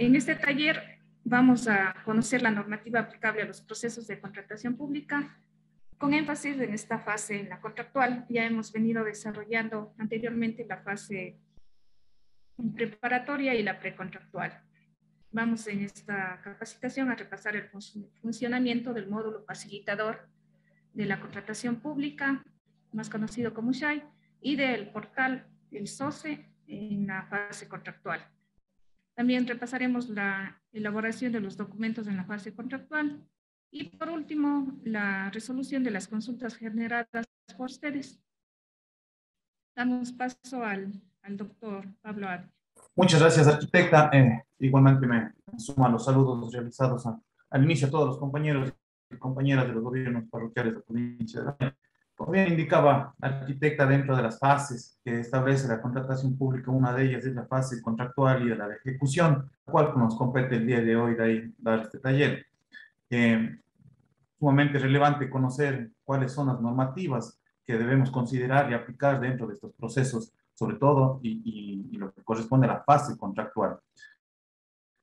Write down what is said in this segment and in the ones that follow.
En este taller vamos a conocer la normativa aplicable a los procesos de contratación pública, con énfasis en esta fase, en la contractual. Ya hemos venido desarrollando anteriormente la fase preparatoria y la precontractual. Vamos en esta capacitación a repasar el funcionamiento del módulo facilitador de la contratación pública, más conocido como SHAI, y del portal, el SOCE, en la fase contractual. También repasaremos la elaboración de los documentos en la fase contractual y, por último, la resolución de las consultas generadas por ustedes. Damos paso al doctor Pablo Adi. Muchas gracias, arquitecta. Igualmente me sumo a los saludos realizados al inicio a todos los compañeros y compañeras de los gobiernos parroquiales de la provincia de La Paz. Como bien indicaba la arquitecta, dentro de las fases que establece la contratación pública, una de ellas es la fase contractual y de la ejecución, la cual nos compete el día de hoy dar este taller. Sumamente relevante conocer cuáles son las normativas que debemos considerar y aplicar dentro de estos procesos, sobre todo, y lo que corresponde a la fase contractual.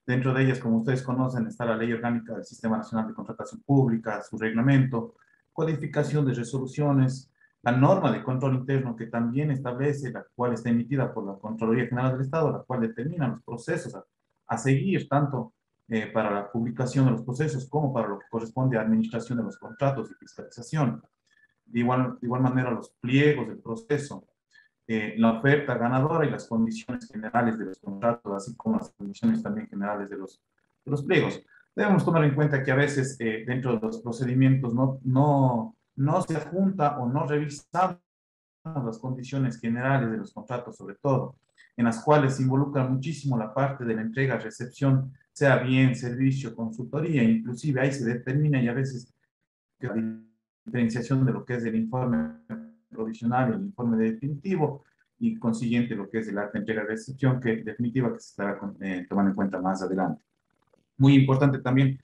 Dentro de ellas, como ustedes conocen, está la Ley Orgánica del Sistema Nacional de Contratación Pública, su reglamento, codificación de resoluciones, la norma de control interno que también establece, la cual está emitida por la Contraloría General del Estado, la cual determina los procesos a seguir, tanto para la publicación de los procesos como para lo que corresponde a administración de los contratos y fiscalización. De igual manera, los pliegos del proceso, la oferta ganadora y las condiciones generales de los contratos, así como las condiciones también generales de los pliegos. Debemos tomar en cuenta que a veces dentro de los procedimientos no se adjunta o no revisamos las condiciones generales de los contratos, sobre todo, en las cuales se involucra muchísimo la parte de la entrega, recepción, sea bien, servicio, consultoría, inclusive ahí se determina y a veces la diferenciación de lo que es el informe provisional y el informe definitivo, y consiguiente lo que es el acta de entrega de recepción, que en definitiva que se estará tomando en cuenta más adelante. Muy importante también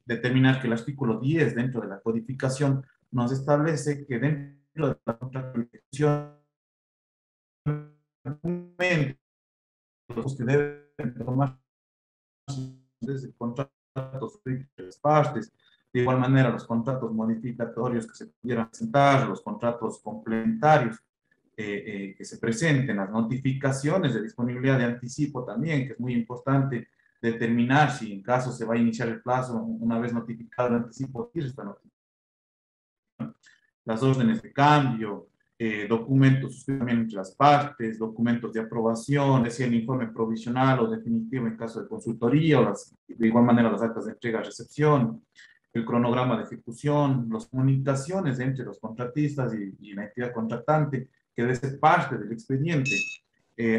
determinar que el artículo 10 dentro de la codificación nos establece que dentro de la contratación los que deben tomar desde contratos de las partes, de igual manera los contratos modificatorios que se pudieran presentar, los contratos complementarios que se presenten, las notificaciones de disponibilidad de anticipo también, que es muy importante determinar si en caso se va a iniciar el plazo, una vez notificado el anticipo, las órdenes de cambio, documentos también entre las partes, documentos de aprobación, es decir, el informe provisional o definitivo en caso de consultoría, o de igual manera las actas de entrega-recepción, el cronograma de ejecución, las comunicaciones entre los contratistas y la entidad contratante, que debe ser parte del expediente,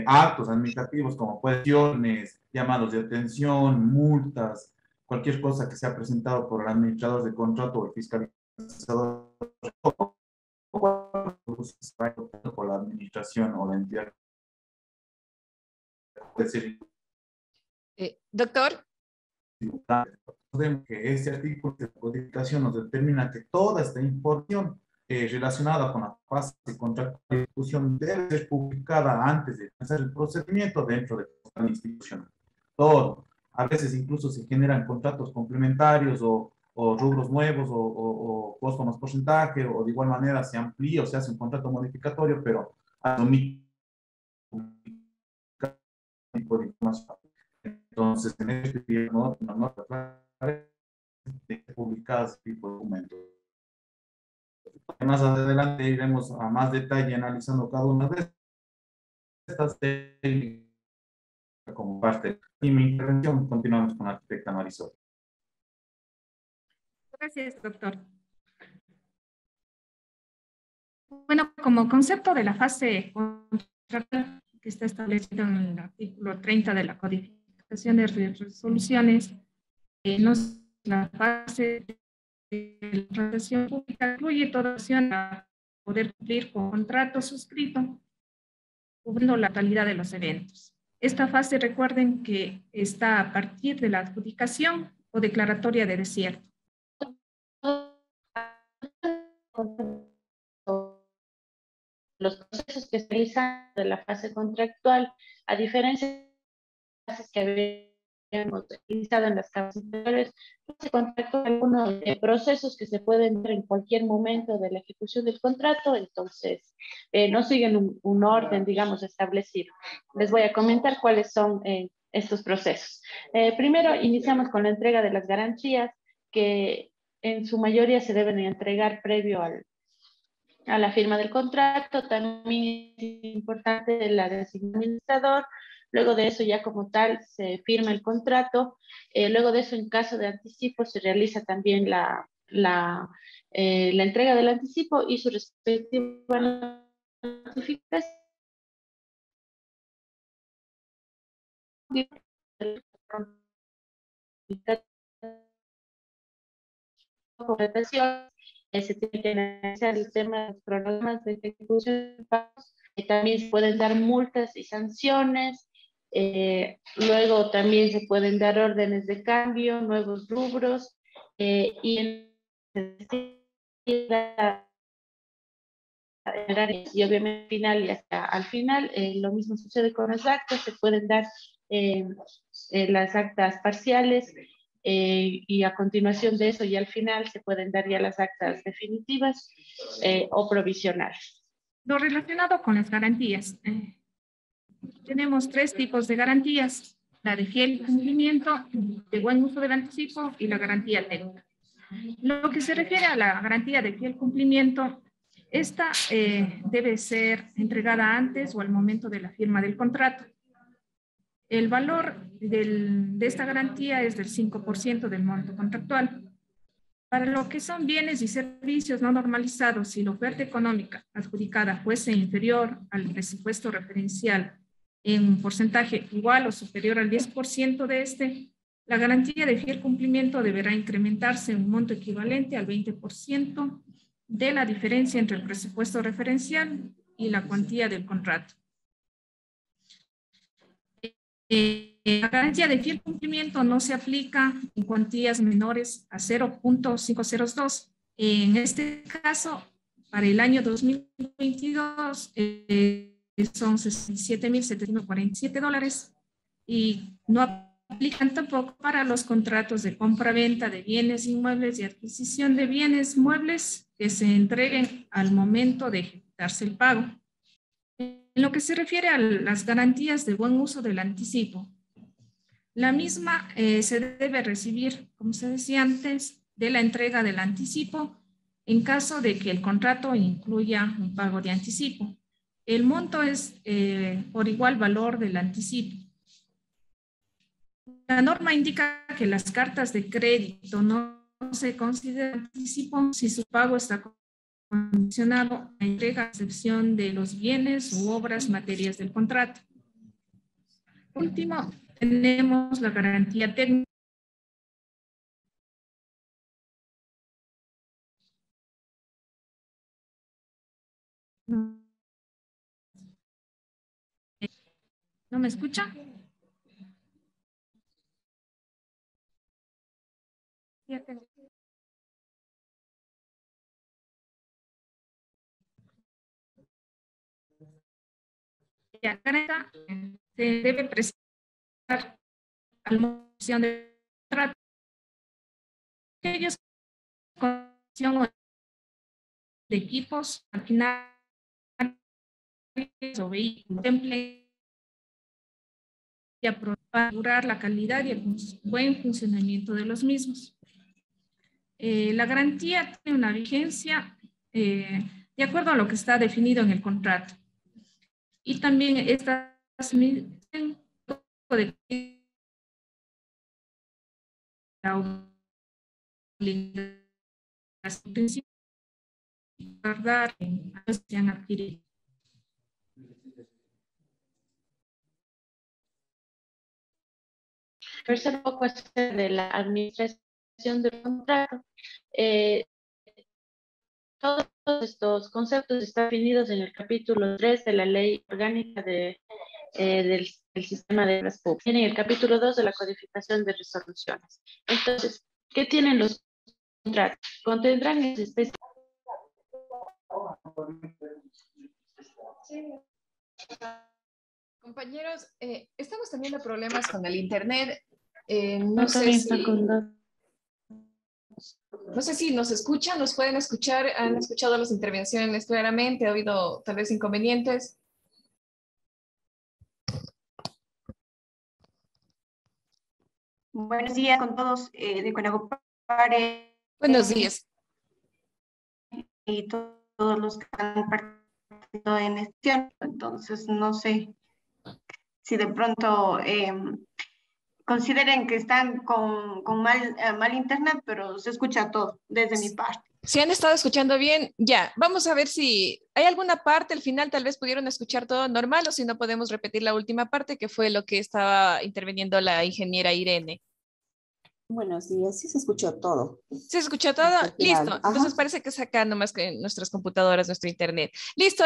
actos administrativos como cuestiones, llamados de atención, multas, cualquier cosa que sea presentado por el administrador de contrato o el fiscalizador por la administración o la entidad. Doctor. Que este artículo de codificación nos determina que toda esta información relacionada con la fase de contrato de ejecución debe ser publicada antes de empezar el procedimiento dentro de la institución. Todo. A veces incluso se generan contratos complementarios o rubros nuevos o costo más porcentaje, o de igual manera se amplía o se hace un contrato modificatorio, pero a lo mismo tipo de información. Entonces, en este periodo, una nota publicadas este tipo de documentos. Más adelante iremos a más detalle analizando cada una de estas técnicas como parte de mi intervención. Continuamos con la arquitecta Marisol. Gracias, doctor. Bueno, como concepto de la fase contractual que está establecido en el artículo 30 de la codificación de resoluciones, la fase de la contratación pública incluye toda acción a poder cumplir con contrato suscrito, cubriendo la totalidad de los eventos. Esta fase, recuerden que está a partir de la adjudicación o declaratoria de desierto. Los procesos que se realizan de la fase contractual, a diferencia de las fases que hemos realizado en las capas anteriores, se contactó algunos procesos que se pueden ver en cualquier momento de la ejecución del contrato, entonces no siguen un orden, digamos, establecido. Les voy a comentar cuáles son estos procesos. Primero, iniciamos con la entrega de las garantías, que en su mayoría se deben entregar previo a la firma del contrato. También es importante la designación del administrador. Luego de eso, ya como tal, se firma el contrato. Luego de eso, en caso de anticipo, se realiza también la entrega del anticipo y su respectiva notificación. Se tiene que analizar el tema de los programas de ejecución de pagos. También se pueden dar multas y sanciones. Luego también se pueden dar órdenes de cambio, nuevos rubros, y obviamente final y hasta al final lo mismo sucede con los actos. Se pueden dar las actas parciales, y a continuación de eso y al final se pueden dar ya las actas definitivas o provisionales. Lo relacionado con las garantías. Tenemos tres tipos de garantías: la de fiel cumplimiento, de buen uso del anticipo y la garantía técnica. Lo que se refiere a la garantía de fiel cumplimiento, esta debe ser entregada antes o al momento de la firma del contrato. El valor de esta garantía es del 5% del monto contractual. Para lo que son bienes y servicios no normalizados, si la oferta económica adjudicada fuese inferior al presupuesto referencial en un porcentaje igual o superior al 10% de este, la garantía de fiel cumplimiento deberá incrementarse en un monto equivalente al 20% de la diferencia entre el presupuesto referencial y la cuantía del contrato. La garantía de fiel cumplimiento no se aplica en cuantías menores a 0.502. En este caso, para el año 2022, son $67,747 y no aplican tampoco para los contratos de compra-venta de bienes inmuebles y adquisición de bienes muebles que se entreguen al momento de ejecutarse el pago. En lo que se refiere a las garantías de buen uso del anticipo, la misma se debe recibir, como se decía antes, de la entrega del anticipo en caso de que el contrato incluya un pago de anticipo. El monto es por igual valor del anticipo. La norma indica que las cartas de crédito no se consideran anticipo si su pago está condicionado a entrega a excepción de los bienes u obras materias del contrato. Por último, tenemos la garantía técnica. ¿No me escucha? La garantía se debe presentar al momento de contrato. Aquellos con de equipos, maquinarias o vehículos para asegurar la calidad y el buen funcionamiento de los mismos. La garantía tiene una vigencia de acuerdo a lo que está definido en el contrato. Y también estas de la obligación guardar en se han adquirido. Conversar un poco acerca de la administración del contrato. Todos estos conceptos están definidos en el capítulo 3 de la Ley Orgánica del Sistema de Obras Públicas, en el capítulo 2 de la Codificación de Resoluciones. Entonces, ¿qué tienen los contratos? Contendrán especies. Compañeros, estamos teniendo problemas con el internet. No sé También si, está con dos. no sé si nos escuchan, nos pueden escuchar, han escuchado las intervenciones claramente, ha habido tal vez inconvenientes. Buenos días con todos de Conagopare Buenos días. y todos los que han participado en esta. Entonces, no sé si de pronto consideren que están con mal internet, pero se escucha todo desde mi parte. Si han estado escuchando bien, ya, vamos a ver si hay alguna parte, al final tal vez pudieron escuchar todo normal o si no podemos repetir la última parte que fue lo que estaba interviniendo la ingeniera Irene. Buenos días, sí se escuchó todo. ¿Se escuchó todo? Hasta el final. Listo. Entonces Ajá. parece que es acá nomás que en nuestras computadoras, nuestro internet. Listo,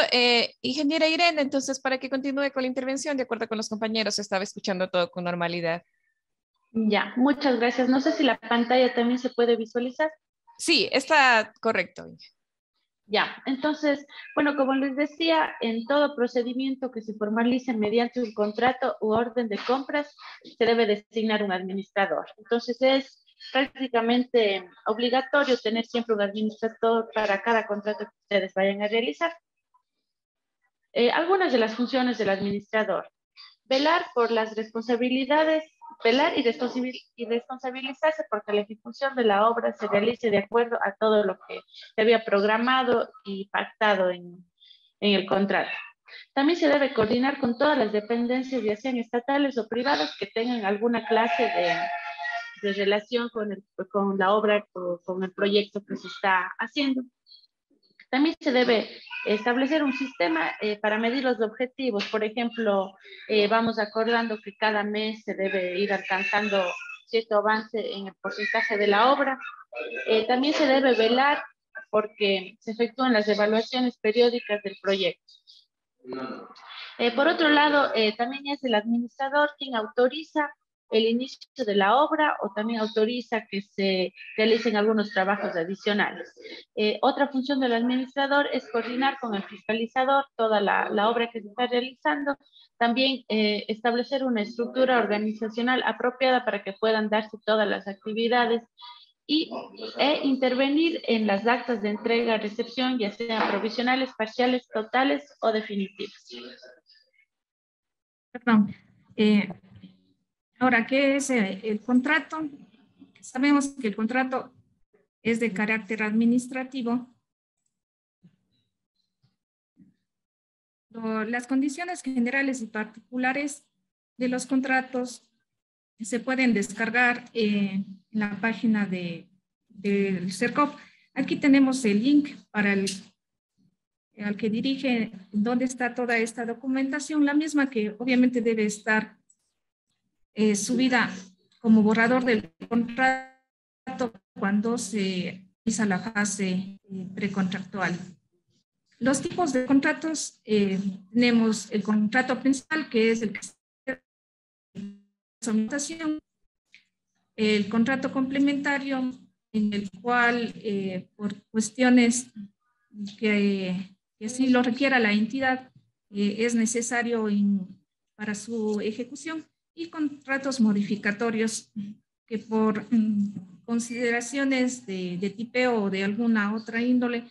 ingeniera Irene, entonces para que continúe con la intervención, de acuerdo con los compañeros, estaba escuchando todo con normalidad. Ya, muchas gracias. No sé si la pantalla también se puede visualizar. Sí, está correcto. Ya, entonces, bueno, como les decía, en todo procedimiento que se formalice mediante un contrato u orden de compras, se debe designar un administrador. Entonces, es prácticamente obligatorio tener siempre un administrador para cada contrato que ustedes vayan a realizar. Algunas de las funciones del administrador: velar por las responsabilidades, velar y responsabilizarse porque la ejecución de la obra se realice de acuerdo a todo lo que se había programado y pactado en el contrato. También se debe coordinar con todas las dependencias, ya sean estatales o privadas, que tengan alguna clase de relación con la obra o con el proyecto que se está haciendo. También se debe establecer un sistema para medir los objetivos. Por ejemplo, vamos acordando que cada mes se debe ir alcanzando cierto avance en el porcentaje de la obra. También se debe velar porque se efectúen las evaluaciones periódicas del proyecto. Por otro lado, también es el administrador quien autoriza el inicio de la obra o también autoriza que se realicen algunos trabajos adicionales. Otra función del administrador es coordinar con el fiscalizador toda la obra que se está realizando, también establecer una estructura organizacional apropiada para que puedan darse todas las actividades e intervenir en las actas de entrega, recepción, ya sean provisionales, parciales, totales o definitivas. Perdón. Ahora, ¿qué es el contrato? Sabemos que el contrato es de carácter administrativo. Las condiciones generales y particulares de los contratos se pueden descargar en la página del CERCOP. Aquí tenemos el link para al que dirige dónde está toda esta documentación, la misma que obviamente debe estar subida como borrador del contrato cuando se realiza la fase precontractual. Los tipos de contratos, tenemos el contrato principal, que es el que se el contrato complementario, en el cual por cuestiones que así lo requiera la entidad, es necesario para su ejecución, y contratos modificatorios que por consideraciones de tipeo o de alguna otra índole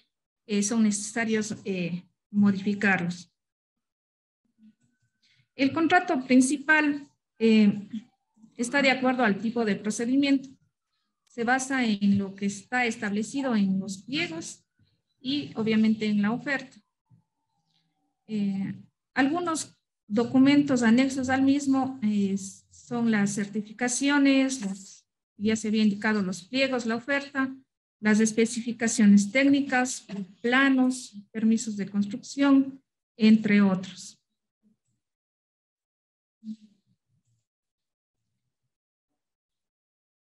son necesarios modificarlos. El contrato principal está de acuerdo al tipo de procedimiento. Se basa en lo que está establecido en los pliegos y obviamente en la oferta. Algunos documentos anexos al mismo son las certificaciones, ya se había indicado los pliegos, la oferta, las especificaciones técnicas, planos, permisos de construcción, entre otros.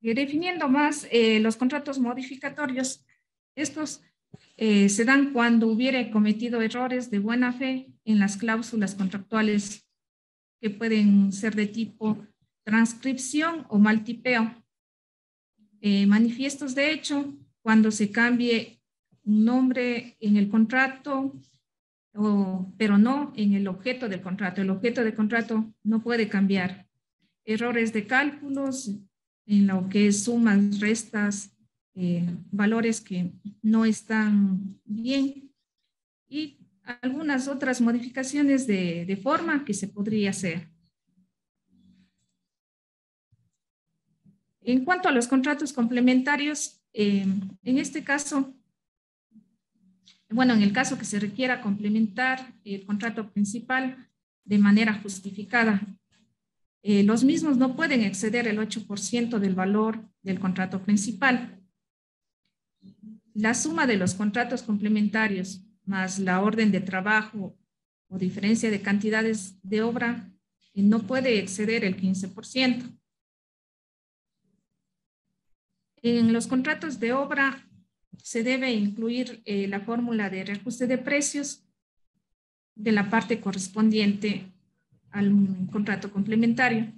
Definiendo más los contratos modificatorios, estos se dan cuando hubiere cometido errores de buena fe en las cláusulas contractuales que pueden ser de tipo transcripción o mal tipeo. Manifiestos de hecho, cuando se cambie un nombre en el contrato, pero no en el objeto del contrato. El objeto del contrato no puede cambiar. errores de cálculos en lo que es sumas, restas, valores que no están bien y algunas otras modificaciones de forma que se podría hacer. En cuanto a los contratos complementarios, en este caso, bueno, en el caso que se requiera complementar el contrato principal de manera justificada, los mismos no pueden exceder el 8% del valor del contrato principal. La suma de los contratos complementarios más la orden de trabajo o diferencia de cantidades de obra no puede exceder el 15%. En los contratos de obra se debe incluir la fórmula de reajuste de precios de la parte correspondiente al contrato complementario.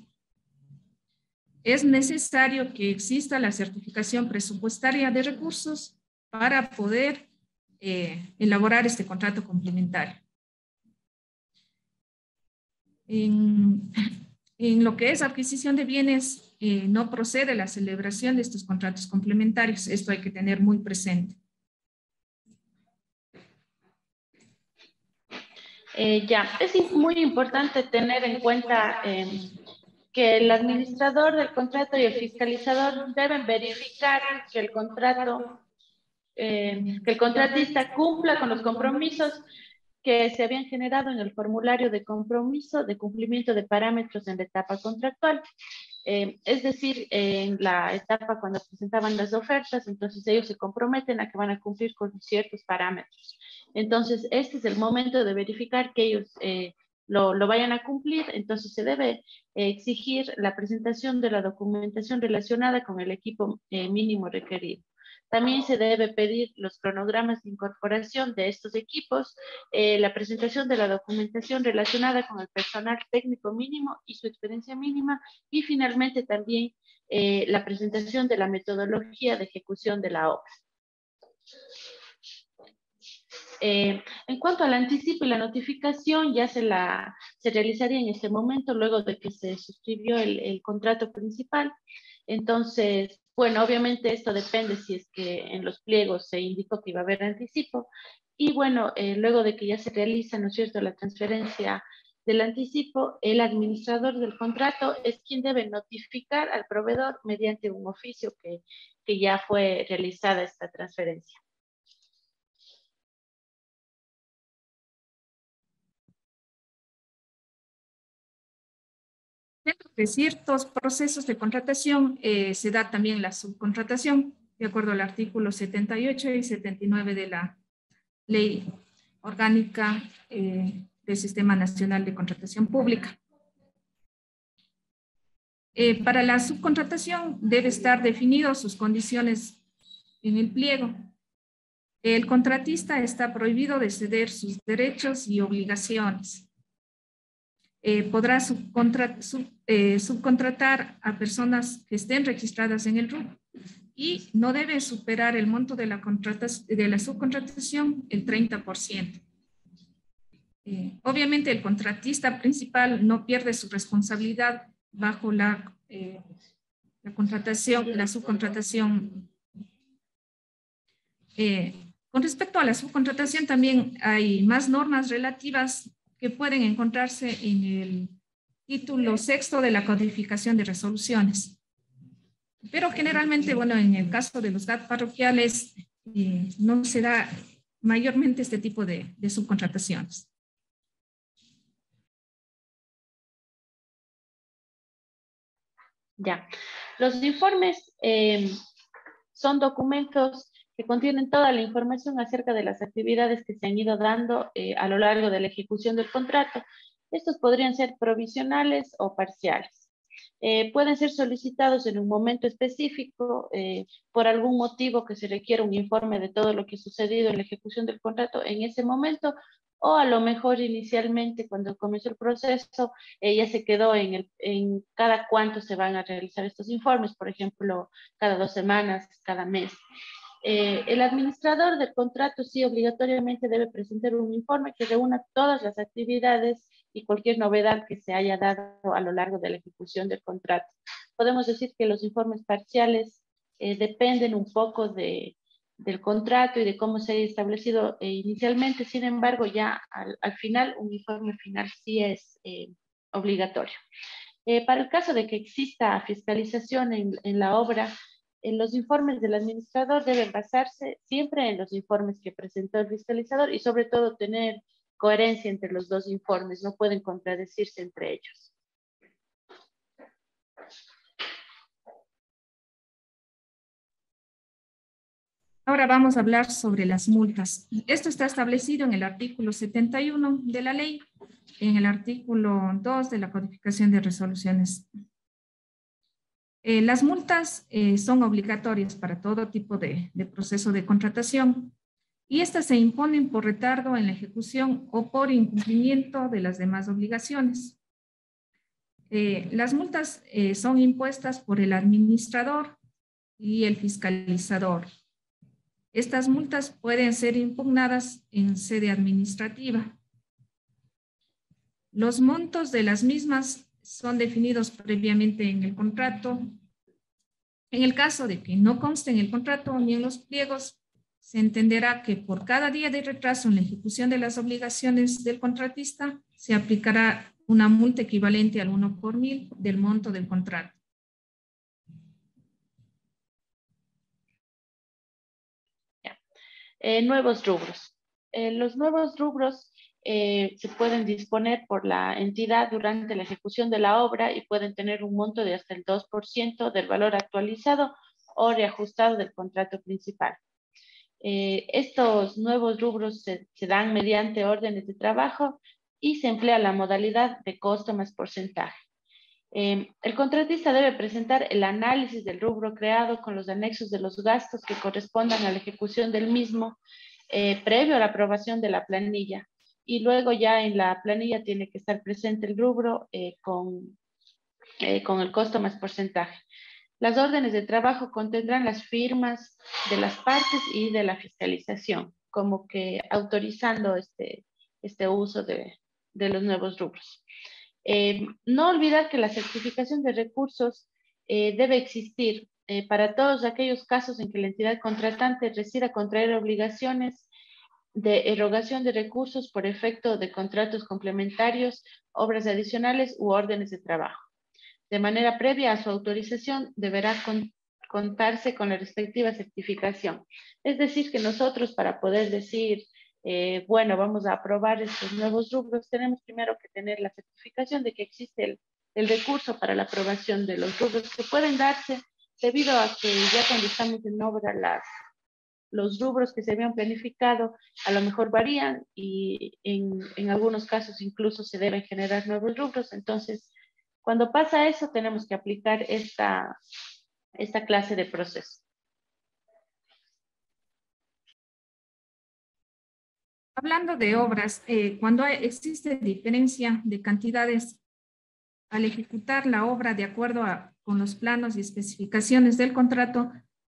Es necesario que exista la certificación presupuestaria de recursos para poder elaborar este contrato complementario. En lo que es adquisición de bienes, no procede la celebración de estos contratos complementarios. Esto hay que tener muy presente. Es muy importante tener en cuenta que el administrador del contrato y el fiscalizador deben verificar que el contratista cumpla con los compromisos que se habían generado en el formulario de compromiso de cumplimiento de parámetros en la etapa contractual. Es decir, en la etapa cuando presentaban las ofertas, entonces ellos se comprometen a que van a cumplir con ciertos parámetros. Entonces, este es el momento de verificar que ellos lo vayan a cumplir. Entonces, se debe exigir la presentación de la documentación relacionada con el equipo mínimo requerido. También se debe pedir los cronogramas de incorporación de estos equipos, la presentación de la documentación relacionada con el personal técnico mínimo y su experiencia mínima, y finalmente también la presentación de la metodología de ejecución de la obra. En cuanto al anticipo y la notificación, ya se realizaría en este momento, luego de que se suscribió el contrato principal. Entonces, bueno, obviamente esto depende si es que en los pliegos se indicó que iba a haber anticipo. Y bueno, luego de que ya se realiza, ¿no es cierto?, la transferencia del anticipo, el administrador del contrato es quien debe notificar al proveedor mediante un oficio que ya fue realizada esta transferencia. Dentro de ciertos procesos de contratación se da también la subcontratación, de acuerdo al artículo 78 y 79 de la Ley Orgánica del Sistema Nacional de Contratación Pública. Para la subcontratación debe estar definidos sus condiciones en el pliego. El contratista está prohibido de ceder sus derechos y obligaciones. Podrá subcontratar a personas que estén registradas en el RUC y no debe superar el monto de la subcontratación el 30%. Obviamente el contratista principal no pierde su responsabilidad bajo la subcontratación. Con respecto a la subcontratación también hay más normas relativas que pueden encontrarse en el título 6 de la codificación de resoluciones. Pero generalmente, bueno, en el caso de los GAT parroquiales, no se da mayormente este tipo de subcontrataciones. Ya, los informes son documentos que contienen toda la información acerca de las actividades que se han ido dando a lo largo de la ejecución del contrato. Estos podrían ser provisionales o parciales. Pueden ser solicitados en un momento específico por algún motivo que se requiera un informe de todo lo que ha sucedido en la ejecución del contrato en ese momento, o a lo mejor inicialmente cuando comenzó el proceso ya se quedó en cada cuánto se van a realizar estos informes, por ejemplo, cada 2 semanas, cada mes. El administrador del contrato sí obligatoriamente debe presentar un informe que reúna todas las actividades y cualquier novedad que se haya dado a lo largo de la ejecución del contrato. Podemos decir que los informes parciales dependen un poco del contrato y de cómo se haya establecido inicialmente. Sin embargo, ya al final, un informe final sí es obligatorio. Para el caso de que exista fiscalización en la obra, los informes del administrador deben basarse siempre en los informes que presentó el fiscalizador y sobre todo tener coherencia entre los dos informes, no pueden contradecirse entre ellos. Ahora vamos a hablar sobre las multas. Esto está establecido en el artículo 71 de la ley, en el artículo 2 de la codificación de resoluciones. Las multas son obligatorias para todo tipo de proceso de contratación y estas se imponen por retardo en la ejecución o por incumplimiento de las demás obligaciones. Las multas son impuestas por el administrador y el fiscalizador. Estas multas pueden ser impugnadas en sede administrativa. Los montos de las mismas son definidos previamente en el contrato. En el caso de que no conste en el contrato ni en los pliegos, se entenderá que por cada día de retraso en la ejecución de las obligaciones del contratista, se aplicará una multa equivalente al 1 por 1000 del monto del contrato. Nuevos rubros. Los nuevos rubros se pueden disponer por la entidad durante la ejecución de la obra y pueden tener un monto de hasta el 2% del valor actualizado o reajustado del contrato principal. Estos nuevos rubros se dan mediante órdenes de trabajo y se emplea la modalidad de costo más porcentaje. El contratista debe presentar el análisis del rubro creado con los anexos de los gastos que correspondan a la ejecución del mismo previo a la aprobación de la planilla. Y luego ya en la planilla tiene que estar presente el rubro con el costo más porcentaje. Las órdenes de trabajo contendrán las firmas de las partes y de la fiscalización, como que autorizando este uso de los nuevos rubros. No olvidar que la certificación de recursos debe existir para todos aquellos casos en que la entidad contratante decida contraer obligaciones de erogación de recursos por efecto de contratos complementarios, obras adicionales u órdenes de trabajo. De manera previa a su autorización deberá contarse con la respectiva certificación. Es decir, que nosotros para poder decir bueno, vamos a aprobar estos nuevos rubros, tenemos primero que tener la certificación de que existe el recurso para la aprobación de los rubros que pueden darse debido a que ya cuando estamos en obra los rubros que se habían planificado a lo mejor varían y en algunos casos incluso se deben generar nuevos rubros. Entonces, cuando pasa eso, tenemos que aplicar esta clase de proceso. Hablando de obras, cuando existe diferencia de cantidades al ejecutar la obra de acuerdo con los planos y especificaciones del contrato,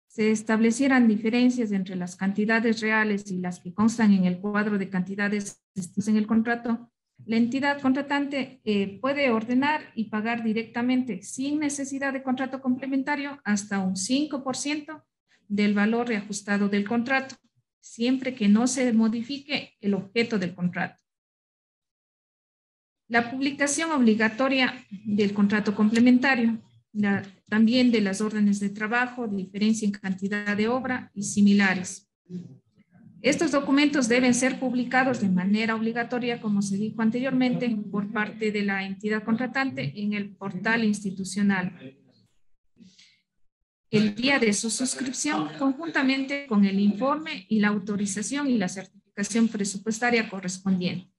se establecieran diferencias entre las cantidades reales y las que constan en el cuadro de cantidades en el contrato, la entidad contratante puede ordenar y pagar directamente, sin necesidad de contrato complementario, hasta un 5% del valor reajustado del contrato, siempre que no se modifique el objeto del contrato. La publicación obligatoria del contrato complementario, también de las órdenes de trabajo, diferencia en cantidad de obra y similares. Estos documentos deben ser publicados de manera obligatoria, como se dijo anteriormente, por parte de la entidad contratante en el portal institucional el día de su suscripción, conjuntamente con el informe y la autorización y la certificación presupuestaria correspondiente.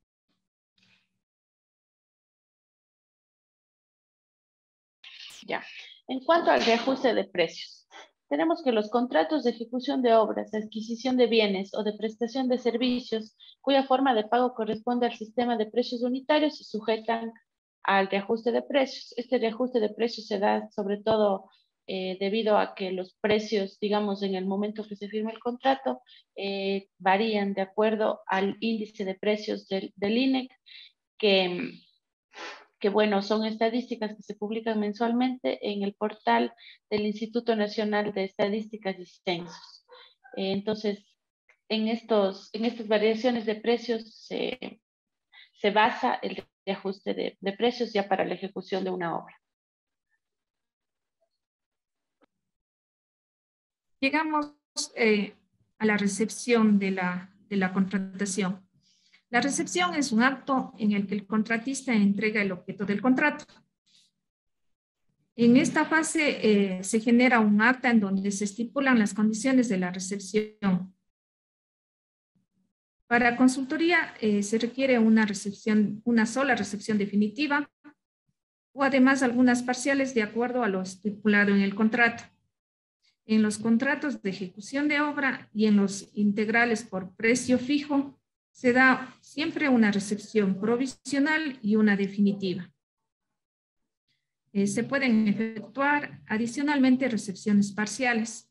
Ya. En cuanto al reajuste de precios, tenemos que los contratos de ejecución de obras, adquisición de bienes o de prestación de servicios, cuya forma de pago corresponde al sistema de precios unitarios, se sujetan al reajuste de precios. Este reajuste de precios se da sobre todo debido a que los precios, digamos, en el momento que se firma el contrato, varían de acuerdo al índice de precios del INEC, que bueno, son estadísticas que se publican mensualmente en el portal del Instituto Nacional de Estadísticas y Censos. Entonces, en estas variaciones de precios se basa el ajuste de precios ya para la ejecución de una obra. Llegamos a la recepción de la contratación. La recepción es un acto en el que el contratista entrega el objeto del contrato. En esta fase se genera un acta en donde se estipulan las condiciones de la recepción. Para consultoría se requiere una sola recepción definitiva o además algunas parciales de acuerdo a lo estipulado en el contrato. En los contratos de ejecución de obra y en los integrales por precio fijo, se da siempre una recepción provisional y una definitiva. Se pueden efectuar adicionalmente recepciones parciales.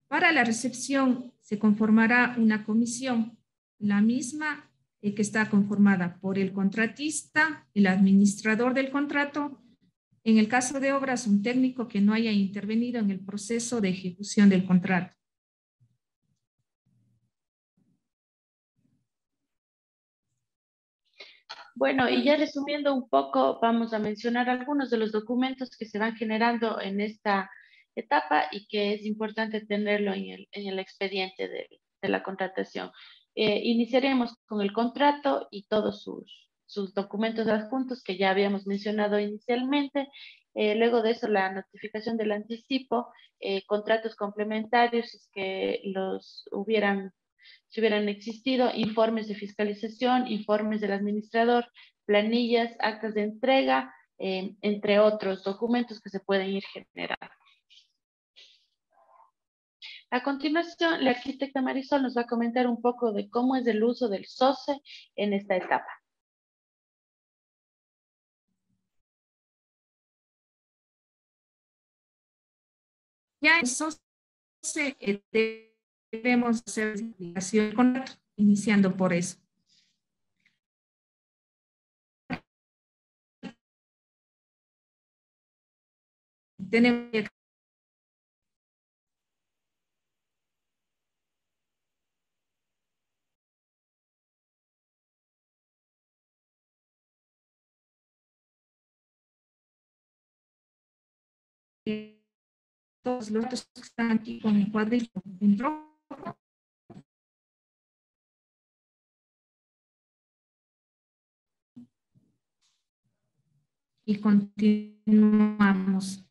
Para la recepción se conformará una comisión, la misma que está conformada por el contratista, el administrador del contrato, en el caso de obras, un técnico que no haya intervenido en el proceso de ejecución del contrato. Bueno, y ya resumiendo un poco, vamos a mencionar algunos de los documentos que se van generando en esta etapa y que es importante tenerlo en el expediente de la contratación. Iniciaremos con el contrato y todos sus documentos adjuntos que ya habíamos mencionado inicialmente. Luego de eso, la notificación del anticipo, contratos complementarios, si es que si hubieran existido, informes de fiscalización, informes del administrador, planillas, actas de entrega, entre otros documentos que se pueden ir generando. A continuación, la arquitecta Marisol nos va a comentar un poco de cómo es el uso del SOCE en esta etapa. Ya en SOCE debemos hacer aplicación del contrato, iniciando por eso. Tenemos todos los datos que están aquí con el cuadrito en rojo. Y continuamos.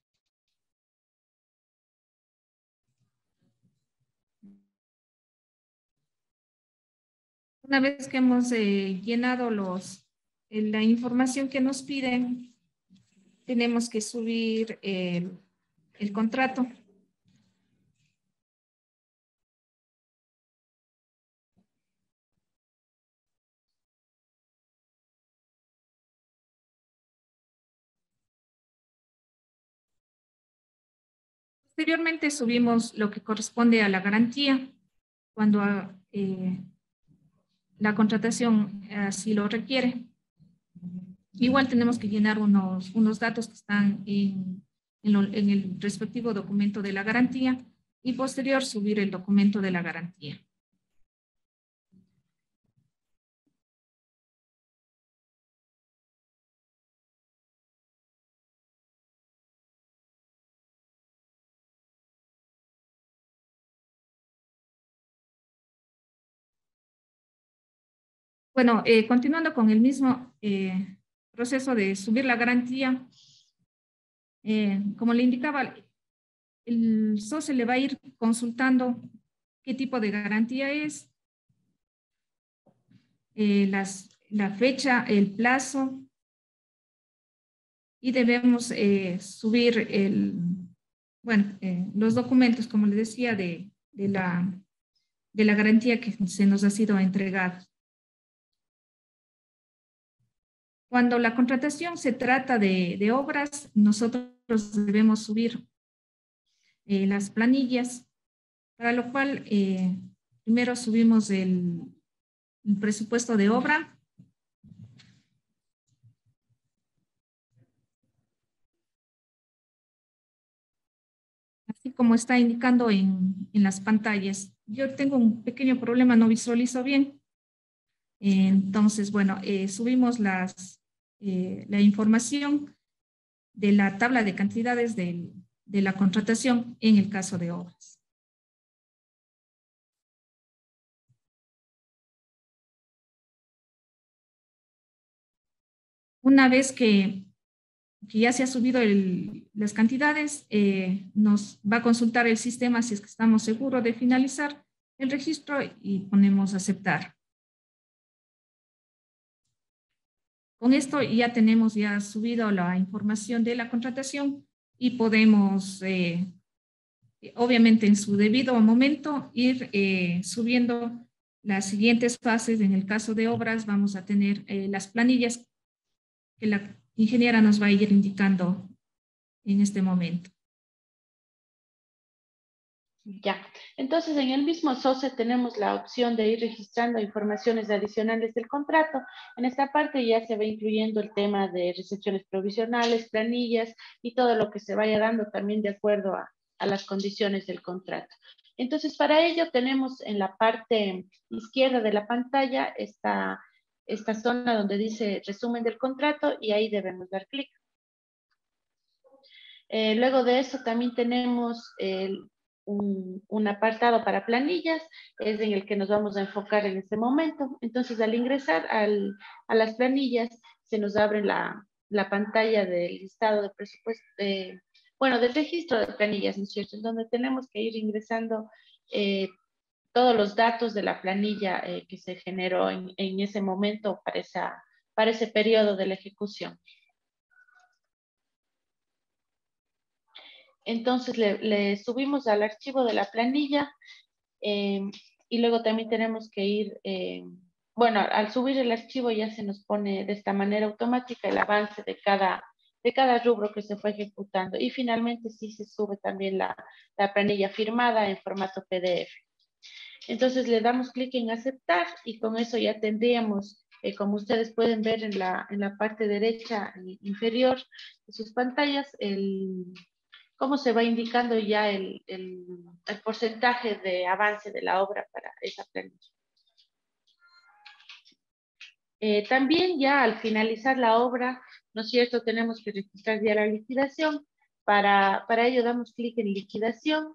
Una vez que hemos llenado la información que nos piden, tenemos que subir el contrato. Posteriormente subimos lo que corresponde a la garantía, cuando la contratación así lo requiere. Igual tenemos que llenar unos datos que están en el respectivo documento de la garantía y posterior subir el documento de la garantía. Bueno, continuando con el mismo proceso de subir la garantía, como le indicaba, el SOCE le va a ir consultando qué tipo de garantía es, la fecha, el plazo, y debemos subir los documentos, como le decía, de la garantía que se nos ha sido entregada. Cuando la contratación se trata de obras, nosotros debemos subir las planillas, para lo cual primero subimos el presupuesto de obra, así como está indicando en las pantallas. Yo tengo un pequeño problema, no visualizo bien. Entonces, bueno, subimos la información de la tabla de cantidades de la contratación en el caso de obras. Una vez que ya se ha subido las cantidades, nos va a consultar el sistema si es que estamos seguros de finalizar el registro y ponemos aceptar. Con esto ya tenemos subido la información de la contratación y podemos, obviamente en su debido momento, ir subiendo las siguientes fases. En el caso de obras vamos a tener las planillas que la ingeniera nos va a ir indicando en este momento. Ya, entonces en el mismo SOCE tenemos la opción de ir registrando informaciones adicionales del contrato. En esta parte ya se va incluyendo el tema de recepciones provisionales, planillas y todo lo que se vaya dando también de acuerdo a las condiciones del contrato. Entonces para ello tenemos en la parte izquierda de la pantalla esta zona donde dice resumen del contrato y ahí debemos dar clic. Luego de eso también tenemos un apartado para planillas, es en el que nos vamos a enfocar en este momento. Entonces, al ingresar a las planillas, se nos abre la pantalla del listado de presupuesto, bueno, del registro de planillas, ¿no es cierto? En donde tenemos que ir ingresando todos los datos de la planilla que se generó en ese momento para ese periodo de la ejecución. Entonces le subimos al archivo de la planilla y luego también tenemos que ir, bueno, al subir el archivo ya se nos pone de esta manera automática el avance de cada rubro que se fue ejecutando. Y finalmente sí se sube también la planilla firmada en formato PDF. Entonces le damos clic en aceptar y con eso ya tendríamos, como ustedes pueden ver en la parte derecha inferior de sus pantallas, cómo se va indicando ya el porcentaje de avance de la obra para esa planilla. También ya al finalizar la obra, ¿no es cierto?, tenemos que registrar ya la liquidación. Para ello damos clic en liquidación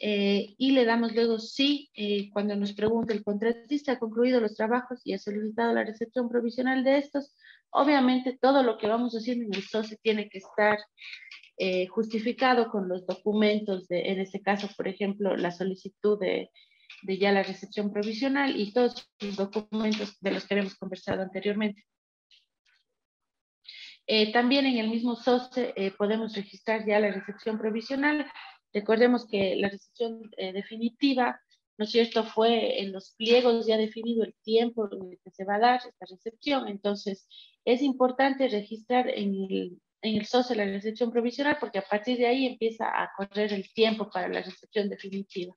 y le damos luego sí, cuando nos pregunta el contratista ha concluido los trabajos y ha solicitado la recepción provisional de estos. Obviamente todo lo que vamos haciendo en el SOCE tiene que estar justificado con los documentos, en este caso, por ejemplo, la solicitud de ya la recepción provisional y todos los documentos de los que hemos conversado anteriormente. También en el mismo SOCE podemos registrar ya la recepción provisional. Recordemos que la recepción definitiva, ¿no es cierto?, fue en los pliegos ya definido el tiempo en el que se va a dar esta recepción. Entonces, es importante registrar en el SOCE la recepción provisional porque a partir de ahí empieza a correr el tiempo para la recepción definitiva.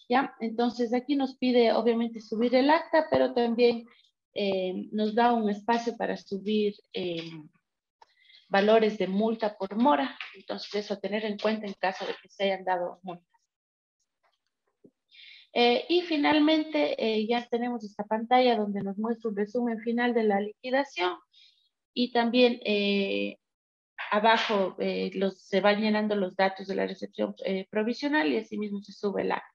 ¿Ya? Entonces, aquí nos pide obviamente subir el acta, pero también nos da un espacio para subir valores de multa por mora. Entonces, eso a tener en cuenta en caso de que se hayan dado multas. Y finalmente, ya tenemos esta pantalla donde nos muestra un resumen final de la liquidación y también abajo se van llenando los datos de la recepción provisional y asimismo se sube el acta.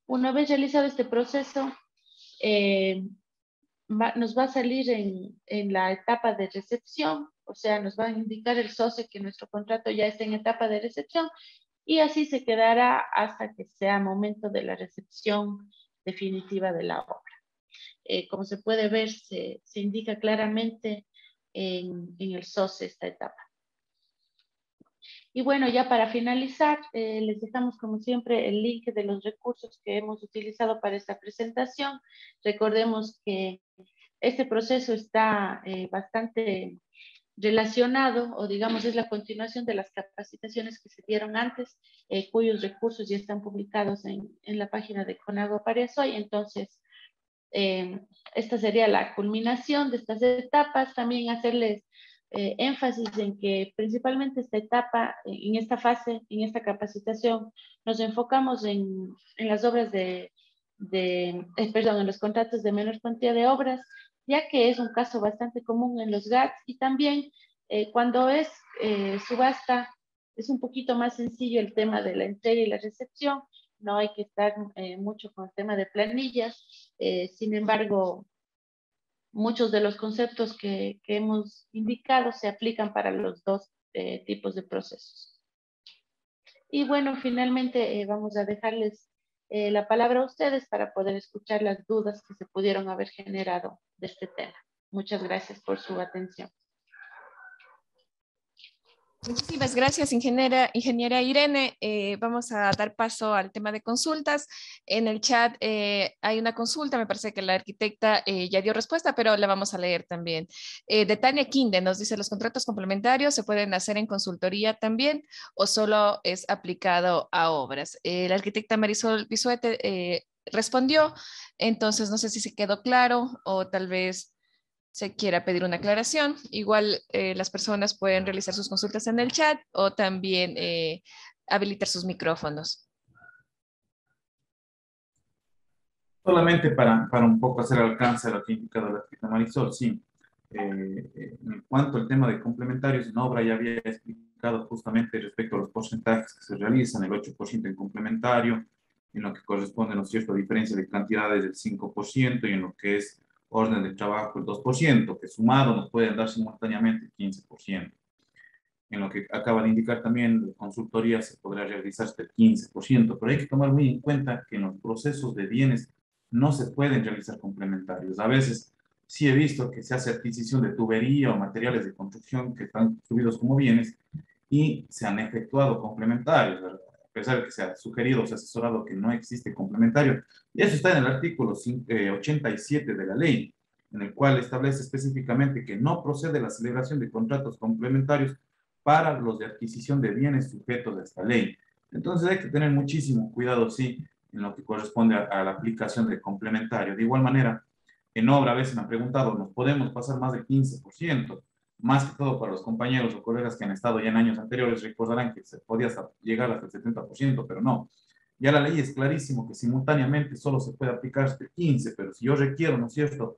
Una vez realizado este proceso, nos va a salir en la etapa de recepción, o sea, nos va a indicar el SOCE que nuestro contrato ya está en etapa de recepción y así se quedará hasta que sea momento de la recepción definitiva de la obra. Como se puede ver, se indica claramente en el SOCE esta etapa. Y bueno, ya para finalizar, les dejamos como siempre el link de los recursos que hemos utilizado para esta presentación. Recordemos que este proceso está bastante relacionado, o digamos es la continuación de las capacitaciones que se dieron antes, cuyos recursos ya están publicados en la página de CONAGUA Pariazuay. Entonces, esta sería la culminación de estas etapas. También hacerles énfasis en que principalmente esta etapa, en esta fase, en esta capacitación, nos enfocamos en las obras perdón, en los contratos de menor cuantía de obras, ya que es un caso bastante común en los GATS y también cuando es subasta, es un poquito más sencillo el tema de la entrega y la recepción, no hay que estar mucho con el tema de planillas, sin embargo, muchos de los conceptos que hemos indicado se aplican para los dos tipos de procesos. Y bueno, finalmente vamos a dejarles la palabra a ustedes para poder escuchar las dudas que se pudieron haber generado de este tema. Muchas gracias por su atención. Muchísimas gracias, ingeniera Irene. Vamos a dar paso al tema de consultas. En el chat hay una consulta, me parece que la arquitecta ya dio respuesta, pero la vamos a leer también. De Tania Quinde nos dice, ¿los contratos complementarios se pueden hacer en consultoría también o solo es aplicado a obras? La arquitecta Marisol Bisuete respondió, entonces no sé si se quedó claro o tal vez se quiera pedir una aclaración. Igual las personas pueden realizar sus consultas en el chat o también habilitar sus micrófonos. Solamente para un poco hacer alcance a lo que ha indicado la arquitecta Marisol, sí. En cuanto al tema de complementarios en obra, ya había explicado justamente respecto a los porcentajes que se realizan, el 8% en complementario, en lo que corresponde, ¿no es cierto?, diferencia de cantidades del 5% y en lo que es orden de trabajo el 2%, que sumado nos pueden dar simultáneamente el 15%. En lo que acaba de indicar también, la consultoría se podrá realizar hasta el 15%, pero hay que tomar muy en cuenta que en los procesos de bienes no se pueden realizar complementarios. A veces sí he visto que se hace adquisición de tubería o materiales de construcción que están subidos como bienes y se han efectuado complementarios, ¿verdad? A pesar de que se ha sugerido o se ha asesorado que no existe complementario. Y eso está en el artículo 87 de la ley, en el cual establece específicamente que no procede la celebración de contratos complementarios para los de adquisición de bienes sujetos a esta ley. Entonces hay que tener muchísimo cuidado, sí, en lo que corresponde a la aplicación del complementario. De igual manera, en obra a veces me han preguntado, ¿nos podemos pasar más del 15%? Más que todo para los compañeros o colegas que han estado ya en años anteriores, recordarán que se podía llegar hasta el 70%, pero no. Ya la ley es clarísimo que simultáneamente solo se puede aplicar hasta el 15%, pero si yo requiero, ¿no es cierto?,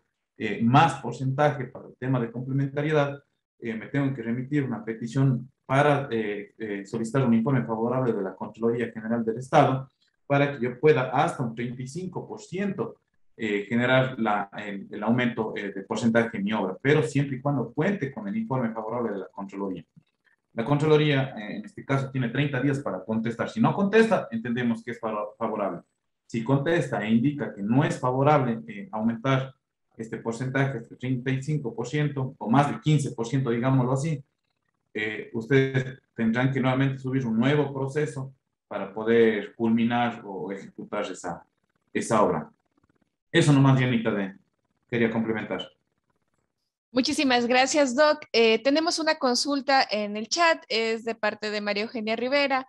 más porcentaje para el tema de complementariedad, me tengo que remitir una petición para solicitar un informe favorable de la Contraloría General del Estado para que yo pueda hasta un 35% generar el aumento de porcentaje en mi obra, pero siempre y cuando cuente con el informe favorable de la Contraloría. La Contraloría, en este caso, tiene 30 días para contestar. Si no contesta, entendemos que es favorable. Si contesta e indica que no es favorable aumentar este porcentaje, este 35% o más del 15%, digámoslo así, ustedes tendrán que nuevamente subir un nuevo proceso para poder culminar o ejecutar esa obra. Eso nomás, Dianita, quería complementar. Muchísimas gracias, Doc. Tenemos una consulta en el chat, es de parte de María Eugenia Rivera.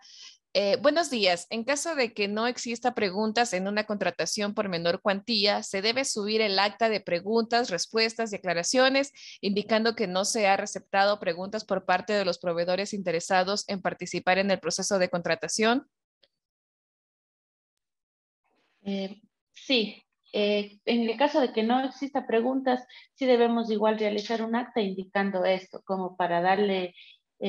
Buenos días. En caso de que no exista preguntas en una contratación por menor cuantía, ¿se debe subir el acta de preguntas, respuestas y aclaraciones, indicando que no se ha receptado preguntas por parte de los proveedores interesados en participar en el proceso de contratación? Sí. En el caso de que no exista preguntas, sí debemos igual realizar un acta indicando esto, como para darle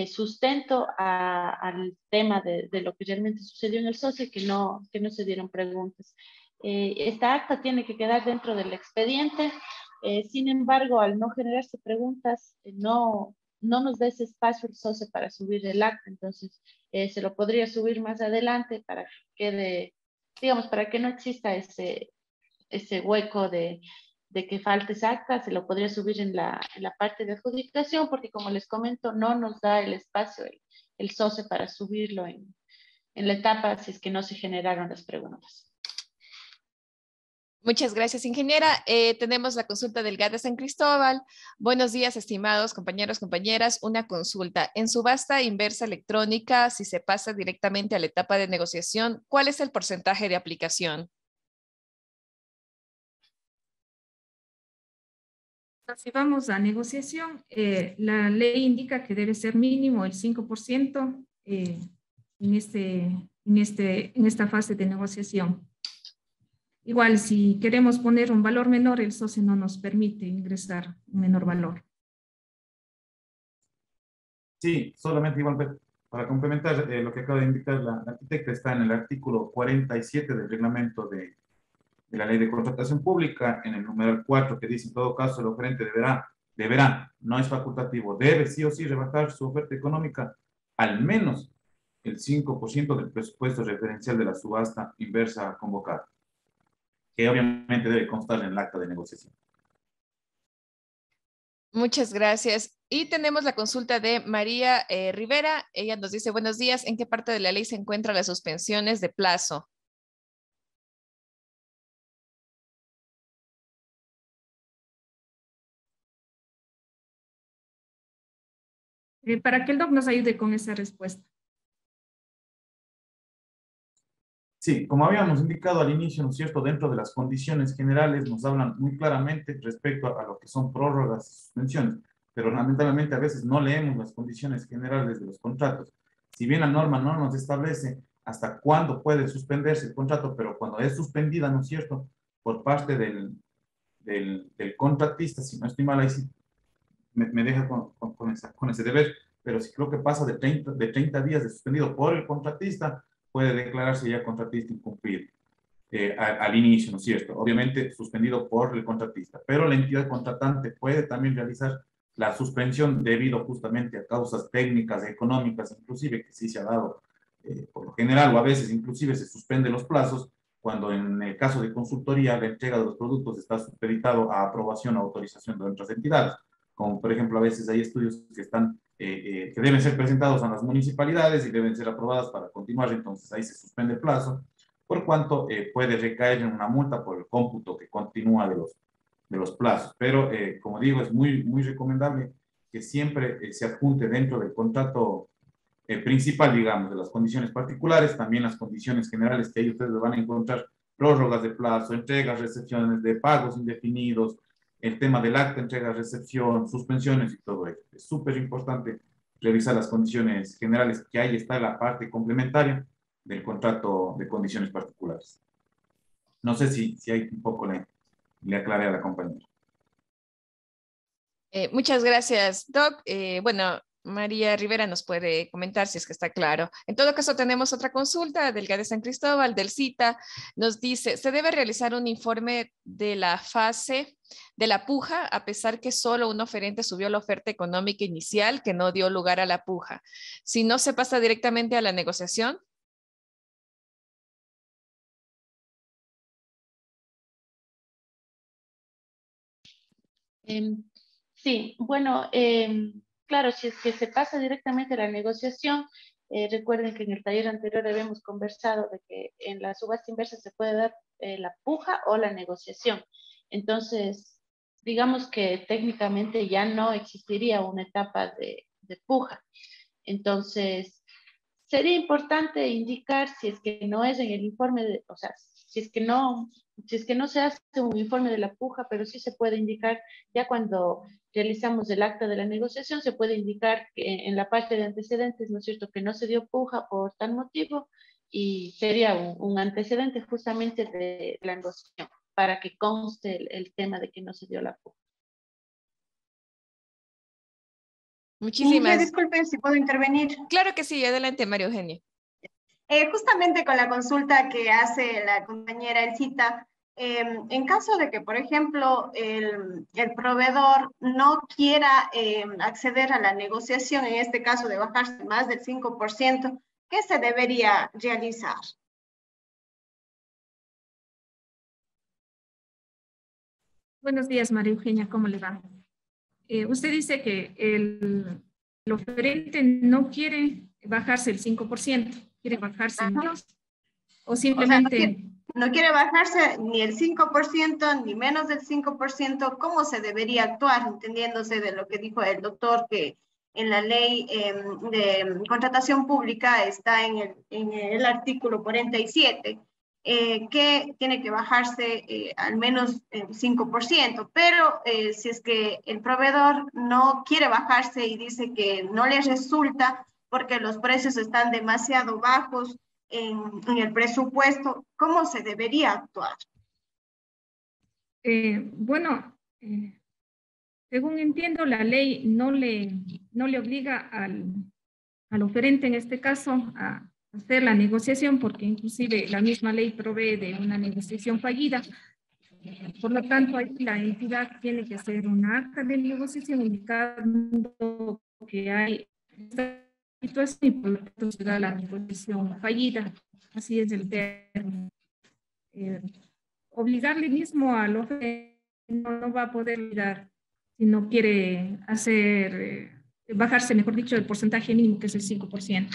sustento al tema de lo que realmente sucedió en el socio, que no se dieron preguntas. Esta acta tiene que quedar dentro del expediente, sin embargo, al no generarse preguntas, no nos da ese espacio el socio para subir el acta, entonces se lo podría subir más adelante para que quede, digamos, para que no exista ese hueco de que falte esa acta, se lo podría subir en la parte de adjudicación, porque como les comento, no nos da el espacio, el socio para subirlo en la etapa si es que no se generaron las preguntas. Muchas gracias, ingeniera. Tenemos la consulta del GAT de San Cristóbal. Buenos días, estimados compañeros, compañeras. Una consulta. En subasta inversa electrónica, si se pasa directamente a la etapa de negociación, ¿cuál es el porcentaje de aplicación? Si vamos a negociación, la ley indica que debe ser mínimo el 5% en esta fase de negociación. Igual, si queremos poner un valor menor, el socio no nos permite ingresar un menor valor. Sí, solamente igual para complementar lo que acaba de indicar la arquitecta, está en el artículo 47 del reglamento de la ley de contratación pública, en el numeral 4, que dice: en todo caso el oferente deberá, no es facultativo, debe sí o sí rebajar su oferta económica al menos el 5% del presupuesto referencial de la subasta inversa convocada, que obviamente debe constar en el acta de negociación. Muchas gracias. Y tenemos la consulta de María Rivera. Ella nos dice: buenos días, ¿en qué parte de la ley se encuentran las suspensiones de plazo? Para que el doc nos ayude con esa respuesta. Sí, como habíamos indicado al inicio, ¿no es cierto?, dentro de las condiciones generales nos hablan muy claramente respecto a lo que son prórrogas y suspensiones, pero lamentablemente a veces no leemos las condiciones generales de los contratos. Si bien la norma no nos establece hasta cuándo puede suspenderse el contrato, pero cuando es suspendida, ¿no es cierto?, por parte del contratista, si no estoy mal, ahí sí me deja con ese deber, pero si creo que pasa de 30 días de suspendido por el contratista, puede declararse ya contratista incumplido al inicio, ¿no es cierto? Obviamente suspendido por el contratista, pero la entidad contratante puede también realizar la suspensión debido justamente a causas técnicas, económicas, inclusive que sí se ha dado por lo general, o a veces inclusive se suspende los plazos cuando en el caso de consultoría la entrega de los productos está supeditado a aprobación o autorización de otras entidades, como por ejemplo a veces hay estudios que están que deben ser presentados a las municipalidades y deben ser aprobadas para continuar, entonces ahí se suspende el plazo, por cuanto puede recaer en una multa por el cómputo que continúa de los plazos. Pero, como digo, es muy recomendable que siempre se adjunte dentro del contrato principal, digamos, de las condiciones particulares, también las condiciones generales que ahí ustedes van a encontrar: prórrogas de plazo, entregas, recepciones de pagos indefinidos, el tema del acta, entrega, recepción, suspensiones y todo eso. Es súper importante revisar las condiciones generales, que ahí está la parte complementaria del contrato de condiciones particulares. No sé si hay un poco le aclaré a la compañera. Muchas gracias, Doc. Bueno, María Rivera nos puede comentar si es que está claro. En todo caso, tenemos otra consulta del GAD de San Cristóbal, del CITA. Nos dice: ¿se debe realizar un informe de la fase de la puja, a pesar que solo un oferente subió la oferta económica inicial que no dio lugar a la puja? Si no se pasa directamente a la negociación. Sí, bueno, claro, si es que se pasa directamente a la negociación, recuerden que en el taller anterior habíamos conversado de que en la subasta inversa se puede dar la puja o la negociación. Entonces, digamos que técnicamente ya no existiría una etapa de puja. Entonces, sería importante indicar, si es que no es en el informe, o sea, si es que no se hace un informe de la puja, pero sí se puede indicar ya cuando realizamos el acta de la negociación, se puede indicar que en la parte de antecedentes, ¿no es cierto?, que no se dio puja por tal motivo, y sería un antecedente justamente de la negociación, para que conste el tema de que no se dio la puja. Muchísimas. Disculpen si puedo intervenir. Claro que sí, adelante, María Eugenia. Justamente con la consulta que hace la compañera Elcita, en caso de que, por ejemplo, el proveedor no quiera acceder a la negociación, en este caso de bajarse más del 5%, ¿qué se debería realizar? Buenos días, María Eugenia, ¿cómo le va? Usted dice que el oferente no quiere bajarse el 5%, quiere bajarse menos, o simplemente... O sea, no quiere bajarse ni el 5%, ni menos del 5%, ¿cómo se debería actuar? Entendiéndose de lo que dijo el doctor, que en la ley de contratación pública está en el artículo 47, que tiene que bajarse al menos el 5%, pero si es que el proveedor no quiere bajarse y dice que no le resulta porque los precios están demasiado bajos en el presupuesto, ¿cómo se debería actuar? Bueno, según entiendo, la ley no le obliga al oferente, en este caso, a hacer la negociación, porque inclusive la misma ley provee de una negociación fallida. Por lo tanto, ahí la entidad tiene que hacer una acta de negociación indicando que hay esta situación y por lo tanto se da la negociación fallida. Así es el término. Obligarle mismo al oferente no va a poder dar si no quiere hacer, bajarse, mejor dicho, el porcentaje mínimo, que es el 5%.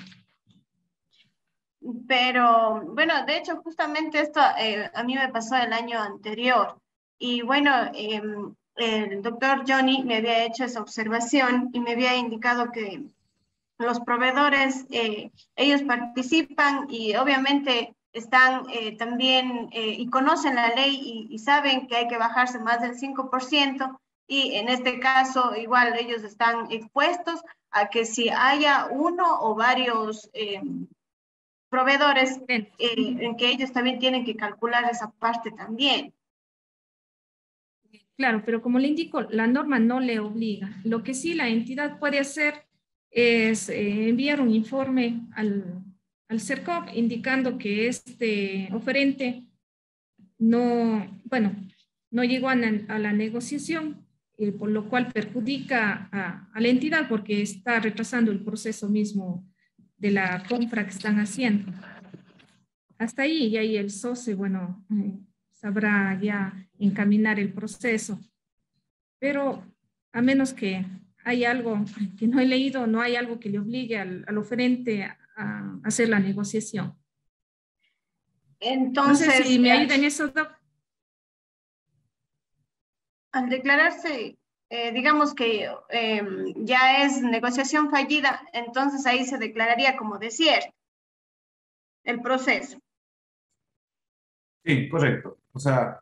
Pero bueno, de hecho, justamente esto a mí me pasó el año anterior. Y bueno, el doctor Johnny me había hecho esa observación y me había indicado que los proveedores, ellos participan y obviamente están también y conocen la ley y saben que hay que bajarse más del 5%, y en este caso igual ellos están expuestos a que si haya uno o varios proveedores en que ellos también tienen que calcular esa parte también. Claro, pero como le indico, la norma no le obliga. Lo que sí la entidad puede hacer es enviar un informe al CERCOP indicando que este oferente no llegó a la negociación, por lo cual perjudica a la entidad porque está retrasando el proceso mismo de la compra que están haciendo. Hasta ahí, y ahí el SOCE, bueno, sabrá ya encaminar el proceso. Pero a menos que hay algo que no he leído, no hay algo que le obligue al oferente a hacer la negociación. Entonces, no sé si me ayuda en eso, Doc. Al declararse, digamos que ya es negociación fallida, entonces ahí se declararía como desierto el proceso. Sí, correcto. O sea,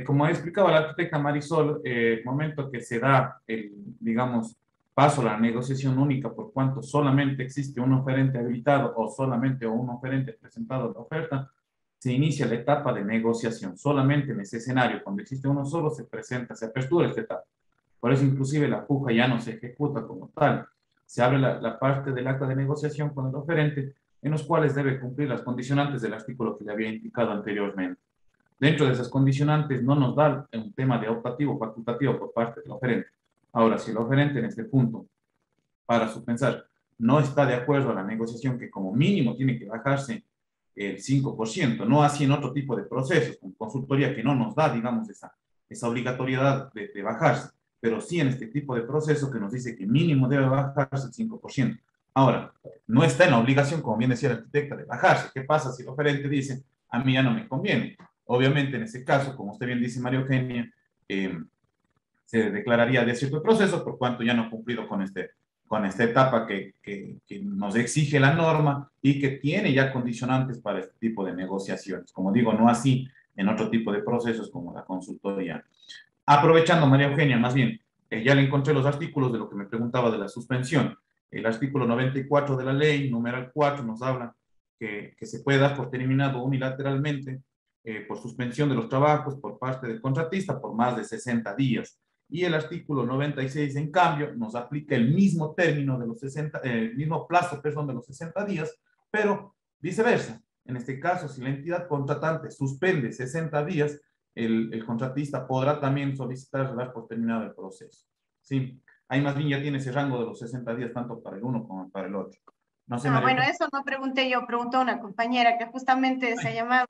como explicaba la arquitecta Marisol, el momento que se da el, digamos, paso a la negociación única por cuanto solamente existe un oferente habilitado o solamente un oferente presentado la oferta, se inicia la etapa de negociación. Solamente en ese escenario, cuando existe uno solo, se presenta, se apertura esta etapa. Por eso inclusive la puja ya no se ejecuta como tal. Se abre la parte del acta de negociación con el oferente, en los cuales debe cumplir las condicionantes del artículo que le había indicado anteriormente. Dentro de esas condicionantes no nos da un tema de optativo o facultativo por parte del oferente. Ahora, si el oferente en este punto, para su pensar, no está de acuerdo a la negociación, que como mínimo tiene que bajarse el 5%, no así en otro tipo de procesos, con consultoría que no nos da, digamos, esa obligatoriedad de bajarse, pero sí en este tipo de proceso que nos dice que mínimo debe bajarse el 5%. Ahora, no está en la obligación, como bien decía la arquitecta, de bajarse. ¿Qué pasa si el oferente dice, a mí ya no me conviene? Obviamente, en ese caso, como usted bien dice, María Eugenia, se declararía desierto el proceso por cuanto ya no ha cumplido con esta etapa que nos exige la norma y que tiene ya condicionantes para este tipo de negociaciones. Como digo, no así en otro tipo de procesos como la consultoría. Aprovechando, María Eugenia, más bien, ya le encontré los artículos de lo que me preguntaba de la suspensión. El artículo 94 de la ley, numeral 4, nos habla que se puede dar por terminado unilateralmente por suspensión de los trabajos por parte del contratista por más de 60 días. Y el artículo 96, en cambio, nos aplica el mismo término de los 60, el mismo plazo, perdón, de los 60 días, pero viceversa. En este caso, si la entidad contratante suspende 60 días, el contratista podrá también solicitar dar por terminado el proceso. ¿Sí? Ahí más bien ya tiene ese rango de los 60 días, tanto para el uno como para el otro. No sé, bueno, eso no pregunté yo, preguntó una compañera que justamente se ha llamado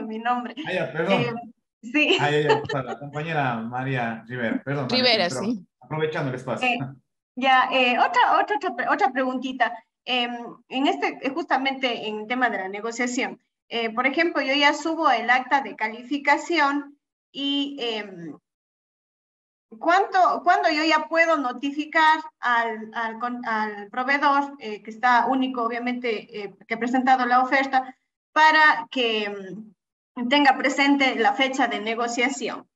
mi nombre. Ah, ya, perdón. Sí. Ah, ya, la compañera María Rivera, perdón. Rivera, María, pero sí. aprovechando el espacio. Otra preguntita. Justamente en tema de la negociación. Por ejemplo, yo ya subo el acta de calificación y ¿cuándo yo ya puedo notificar al proveedor que está único, obviamente, que ha presentado la oferta, para que tenga presente la fecha de negociación.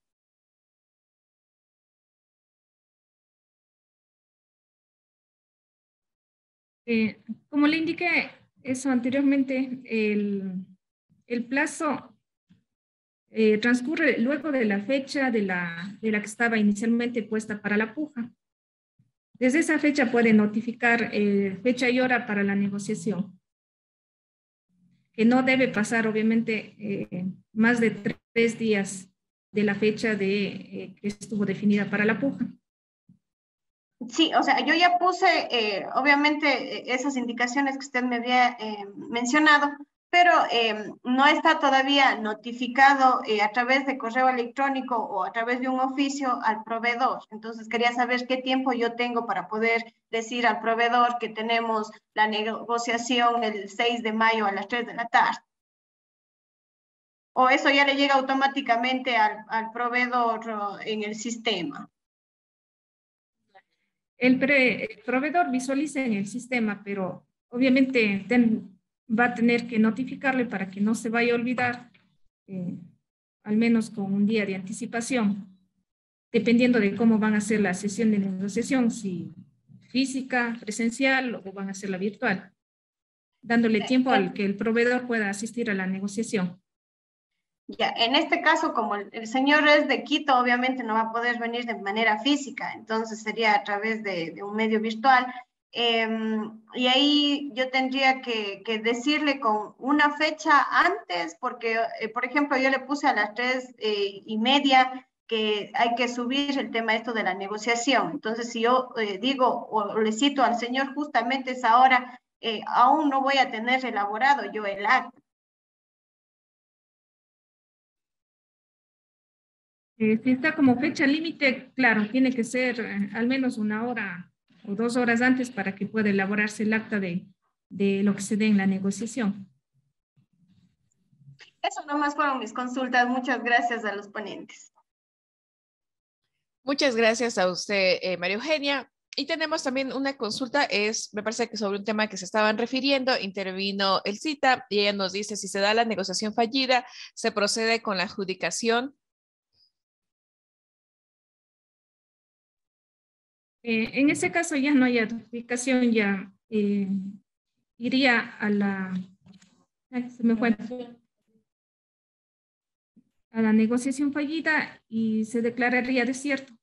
Como le indiqué eso anteriormente, el plazo transcurre luego de la fecha de la que estaba inicialmente puesta para la puja. Desde esa fecha puede notificar fecha y hora para la negociación, que no debe pasar obviamente más de 3 días de la fecha que estuvo definida para la puja. Sí, o sea, yo ya puse, obviamente, esas indicaciones que usted me había mencionado, pero no está todavía notificado a través de correo electrónico o a través de un oficio al proveedor. Entonces, quería saber qué tiempo yo tengo para poder decir al proveedor que tenemos la negociación el 6 de mayo a las 3 de la tarde. O eso ya le llega automáticamente al proveedor en el sistema. El proveedor visualiza en el sistema, pero obviamente va a tener que notificarle para que no se vaya a olvidar, al menos con un día de anticipación, dependiendo de cómo van a ser la sesión de negociación, si física, presencial o van a ser la virtual, dándole tiempo al que el proveedor pueda asistir a la negociación. Ya, en este caso, como el señor es de Quito, obviamente no va a poder venir de manera física, entonces sería a través de un medio virtual. Y ahí yo tendría que decirle con una fecha antes, porque, por ejemplo, yo le puse a las 3:30 que hay que subir el tema esto de la negociación. Entonces, si yo digo o le cito al señor justamente esa hora, aún no voy a tener elaborado yo el acta. Si está como fecha límite, claro, tiene que ser al menos 1 hora o 2 horas antes para que pueda elaborarse el acta de lo que se dé en la negociación. Eso nomás fueron mis consultas. Muchas gracias a los ponentes. Muchas gracias a usted, María Eugenia. Y tenemos también una consulta, me parece que sobre un tema que se estaban refiriendo, intervino el CITA y ella nos dice, si se da la negociación fallida, ¿se procede con la adjudicación? En ese caso ya no hay adjudicación, ya iría a la, a la negociación fallida y se declararía desierto.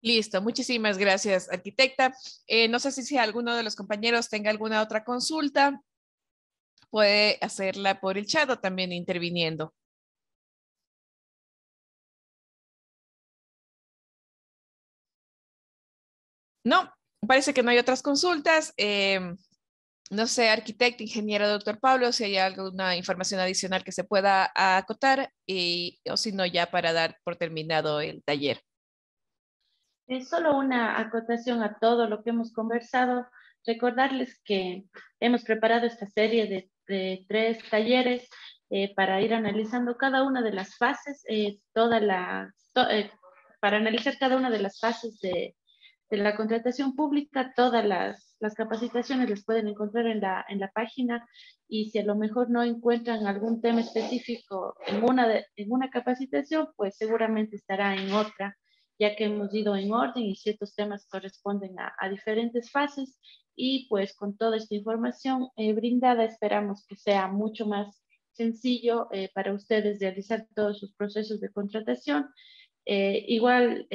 Listo, muchísimas gracias, arquitecta. No sé si alguno de los compañeros tenga alguna otra consulta, puede hacerla por el chat o también interviniendo. No, parece que no hay otras consultas. No sé, arquitecto, ingeniero, doctor Pablo, si hay alguna información adicional que se pueda acotar o si no, ya para dar por terminado el taller. Es solo una acotación a todo lo que hemos conversado. Recordarles que hemos preparado esta serie de 3 talleres para ir analizando cada una de las fases, para analizar cada una de las fases de la contratación pública. Todas las capacitaciones las pueden encontrar en la página, y si a lo mejor no encuentran algún tema específico en una capacitación, pues seguramente estará en otra, ya que hemos ido en orden y ciertos temas corresponden a diferentes fases. Y pues con toda esta información brindada, esperamos que sea mucho más sencillo para ustedes realizar todos sus procesos de contratación. Igual,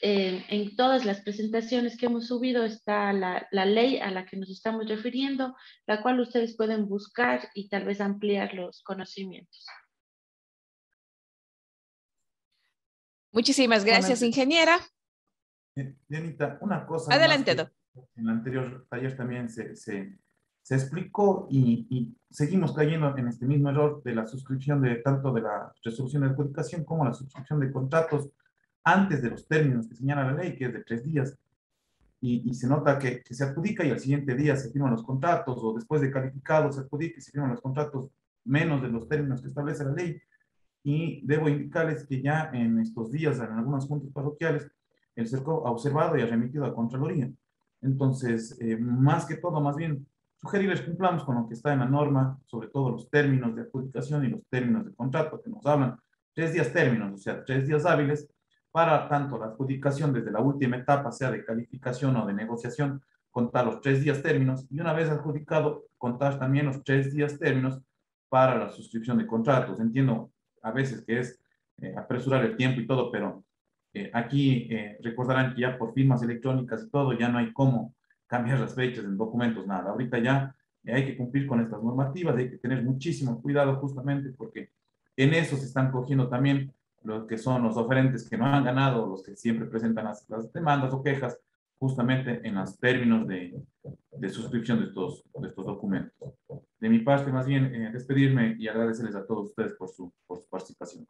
en todas las presentaciones que hemos subido está la ley a la que nos estamos refiriendo, la cual ustedes pueden buscar y tal vez ampliar los conocimientos. Muchísimas gracias, ingeniera. Dianita, una cosa. Adelante, más en el anterior taller también se explicó y seguimos cayendo en este mismo error de la suscripción tanto de la resolución de adjudicación como la suscripción de contratos antes de los términos que señala la ley, que es de 3 días. Y se nota que se adjudica y al siguiente día se firman los contratos, o después de calificado se adjudica y se firman los contratos menos de los términos que establece la ley. Y debo indicarles que ya en estos días, en algunas juntas parroquiales, el CERCO ha observado y ha remitido a Contraloría. Entonces, más que todo, más bien, sugerirles cumplamos con lo que está en la norma, sobre todo los términos de adjudicación y los términos de contrato que nos hablan. 3 días términos, o sea, 3 días hábiles para tanto la adjudicación desde la última etapa, sea de calificación o de negociación, contar los 3 días términos y una vez adjudicado, contar también los 3 días términos para la suscripción de contratos. Entiendo a veces que es apresurar el tiempo y todo, pero aquí recordarán que ya por firmas electrónicas y todo ya no hay cómo cambiar las fechas en documentos, nada. Ahorita ya hay que cumplir con estas normativas, hay que tener muchísimo cuidado justamente porque en eso se están cogiendo también los que son los oferentes que no han ganado, los que siempre presentan las demandas o quejas, justamente en los términos de suscripción de estos documentos. De mi parte, más bien, despedirme y agradecerles a todos ustedes por su participación.